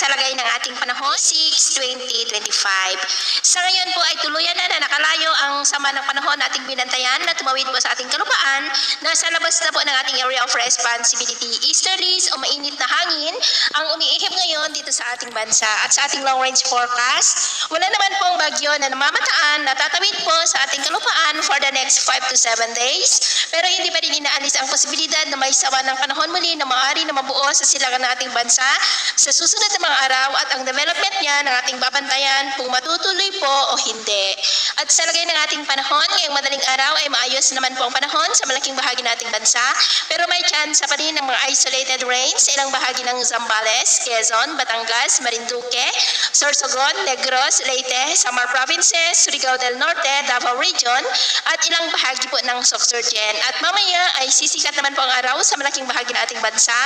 sa lagay ng ating panahon, 6/20/25. Sa ngayon po ay tuluyan na nakalayo ang sama ng panahon na ating binantayan na tumawid po sa ating kalupaan. Nasa labas na po ng ating area of responsibility. Easterlies o mainit na hangin ang umiihip ngayon dito sa ating bansa. At sa ating long range forecast, wala naman pong bagyo na namamataan na tatawid po sa ating kalupaan for the next 5 to 7 days. Pero hindi pa rin inaalis ang posibilidad na may sama ng panahon muli na maaari na mabuo sa silangan ng ating bansa sa susunod na mga araw at ang development niya ng ating babantayan kung matutuloy po o hindi. At sa lagay ng ating panahon, ngayong madaling araw ay maayos naman po ang panahon sa malaking bahagi ng ating bansa, pero may chance pa rin ng mga isolated rain sa ilang bahagi ng Zambales, Quezon, Batangas, Marinduque, Sorsogon, Negros, Leyte, Samar Provinces, Surigao del Norte, Davao Region, at ilang bahagi po ng Sorsogon. At mamaya ay sisikat naman po ang araw sa malaking bahagi ng ating bansa.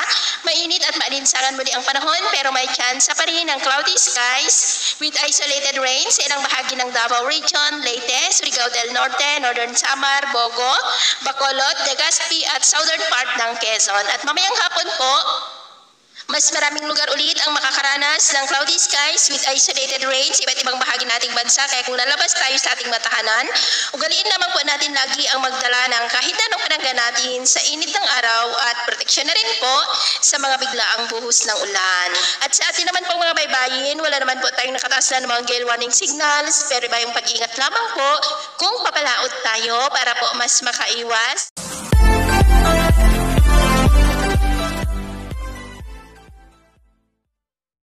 Mainit at maalinsangan muli ang panahon, pero may chance pa rin ng cloudy skies with isolated rain sa ilang bahagi ng Davao Region, Leyte, Surigao del Norte, Northern Samar, Bogo, Bacolod, Legazpi at southern part ng Quezon. At mamayang hapon po, mas maraming lugar ulit ang makakaranas ng cloudy skies with isolated rain sa iba't ibang bahagi ng ating bansa. Kaya kung lalabas tayo sa ating matahanan, ugaliin naman po natin lagi ang magdala ng kahit anong panangga natin sa init ng araw at proteksyon na rin po sa mga biglaang buhos ng ulan. At sa atin naman pong mga baybayin, wala naman po tayong nakataas na ng mga gale warning signals, pero iba yung pag-ingat lamang po kung papalaot tayo para po mas makaiwas